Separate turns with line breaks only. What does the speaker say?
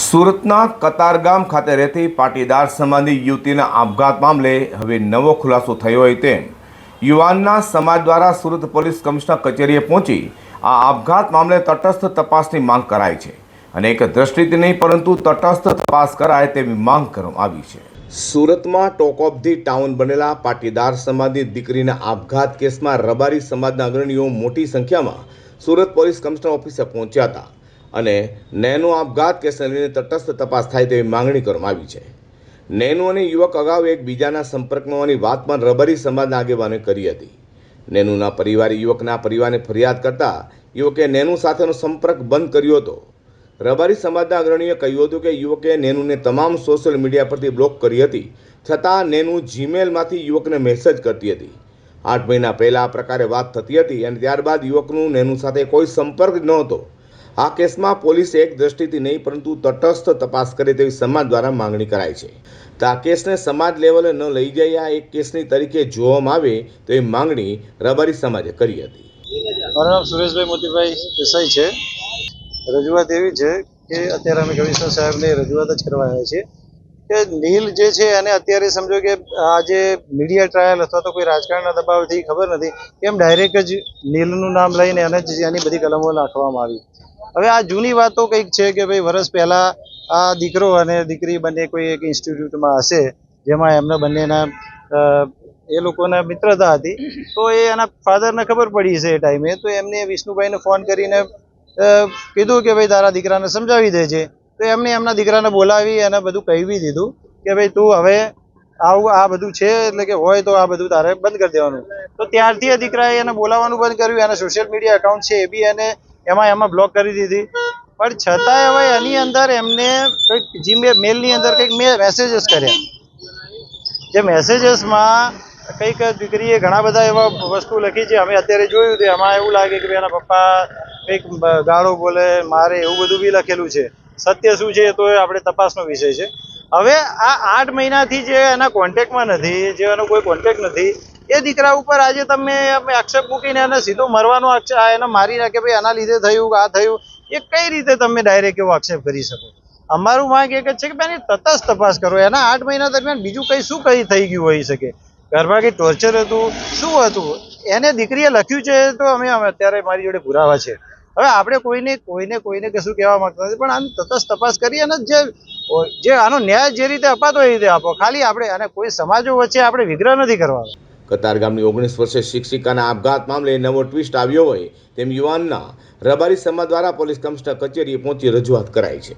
સુરતના કતારગામ ખાતે રહેતી પાટીદાર સમાજની યુવતીના આપઘાત મામલે હવે નવો ખુલાસો થયો હોય તેમ યુવાનના સમાજ દ્વારા સુરત પોલીસ કમિશનર કચેરીએ પહોંચી આ આપઘાત મામલે તટસ્થ તપાસની માંગ કરાઈ છે અને એક દ્રષ્ટિથી નહીં પરંતુ તટસ્થ તપાસ કરાય તેવી માંગ કરવામાં આવી છે। સુરતમાં ટોક ઓફ ધી ટાઉન બનેલા પાટીદાર સમાજની દીકરીના આપઘાત કેસમાં રબારી સમાજના અગ્રણીઓ મોટી સંખ્યામાં સુરત પોલીસ કમિશનર ઓફિસે પહોંચ્યા હતા અને નેનો આપઘાત કેસને લઈને તટસ્થ તપાસ થાય તેવી માંગણી કરવામાં આવી છે। નેનુ અને યુવક અગાઉ એકબીજાના સંપર્કમાં હોવાની વાત પણ રબારી સમાજના આગેવાનોએ કરી હતી। નેનુના પરિવારે યુવકના પરિવારને ફરિયાદ કરતા યુવકે નેનુ સાથેનો સંપર્ક બંધ કર્યો હતો। રબારી સમાજના અગ્રણીએ કહ્યું હતું કે યુવકે નેનુને તમામ સોશિયલ મીડિયા પરથી બ્લોક કરી હતી, છતાં નેનુ જીમેલમાંથી યુવકને મેસેજ કરતી હતી। 8 મહિના પહેલાં આ પ્રકારે વાત થતી હતી અને ત્યારબાદ યુવકનું નેનુ સાથે કોઈ સંપર્ક જ નહોતો। આ કેસમાં પોલીસે એક દ્રષ્ટિથી નહીં પરંતુ તટસ્થ તપાસ કરે તેવી સમાજ દ્વારા માંગણી કરાઈ છે। તો આ કેસને સમાજ લેવલે ન લઈ જઈ આ એક કેસની તરીકે જોવામાં આવે તેવી માંગણી રબારી સમાજે કરી હતી।
મારું નામ સુરેશભાઈ મોતીભાઈ દેસાઈ છે। રજૂઆત એવી છે કે અત્યારે અમે કમિશનર સાહેબને રજૂઆત જ કરવા આવ્યા છીએ કે નીલ જે છે એને અત્યારે સમજો કે આ જે મીડિયા ટ્રાયલ અથવા તો કોઈ રાજકારણના દબાવથી ખબર નથી કેમ ડાયરેક્ટ જ નીલનું નામ લઈને એને જ એની બધી કલમો નાખવામાં આવી। હવે આ જૂની વાતો કંઈક છે કે ભાઈ વર્ષ પહેલાં આ દીકરો અને દીકરી બંને કોઈ એક ઇન્સ્ટિટ્યૂટમાં હશે જેમાં એમના બંનેના એ લોકોના મિત્રતા હતી, તો એ એના ફાધરને ખબર પડી છે એ ટાઈમે, તો એમને વિષ્ણુભાઈને ફોન કરીને કીધું કે ભાઈ તારા દીકરાને સમજાવી દેજે। તો એમને એમના દીકરાને બોલાવી અને બધું કહી બી દીધું કે ભાઈ તું હવે આવું આ બધું છે એટલે કે હોય તો આ બધું તારે બંધ કરી દેવાનું। તો ત્યારથી એ દીકરાએ એને બોલાવવાનું બંધ કર્યું, એના સોશિયલ મીડિયા એકાઉન્ટ છે એ બી એને એમાં બ્લોક કરી દીધી। પણ છતાંય હવે એની અંદર એમને કંઈક જીમેલની અંદર કંઈક મેસેજીસ કર્યા, જે મેસેજીસમાં કંઈક દીકરીએ ઘણા બધા એવા વસ્તુ લખી છે અમે અત્યારે જોયું તો એમાં એવું લાગે કે ભાઈ એના પપ્પા કંઈક ગાળો બોલે મારે એવું બધું બી લખેલું છે। સત્ય શું છે તો આપણે તપાસનો વિષય છે। હવે આ 8 મહિનાથી જે એના કોન્ટેક્ટમાં નથી, જે એનો કોઈ કોન્ટેક્ટ નથી, એ દીકરા ઉપર આજે તમે આક્ષેપ મૂકીને એને સીધો મરવાનો એને મારી નાખે ભાઈ આના લીધે થયું આ થયું, એ કઈ રીતે તમે ડાયરેક્ટ એવો આક્ષેપ કરી શકો? અમારું માંગ એક જ છે કે ભાઈ એની તટસ્થ તપાસ કરો। એના 8 મહિના દરમિયાન બીજું શું થઈ ગયું હોઈ શકે? ઘરમાં કંઈ ટોર્ચર હતું, શું હતું? એને દીકરીએ લખ્યું છે તો અમે અત્યારે મારી જોડે પુરાવા છે। હવે આપણે કોઈને કશું કહેવા માંગતા નથી, પણ આની તટસ્થ તપાસ કરી અને જે આનો ન્યાય જે રીતે અપાતો એ રીતે આપો। ખાલી આપણે અને કોઈ સમાજો વચ્ચે આપણે વિગ્રહ નથી કરવાનો।
કતારગામની 19 વર્ષીય શિક્ષિકાના આપઘાત મામલે નવો ટ્વિસ્ટ આવ્યો હોય તેમ યુવાનના રબારી સમાજ દ્વારા પોલીસ કમિશનર કચેરીએ પહોંચી રજૂઆત કરાઈ છે।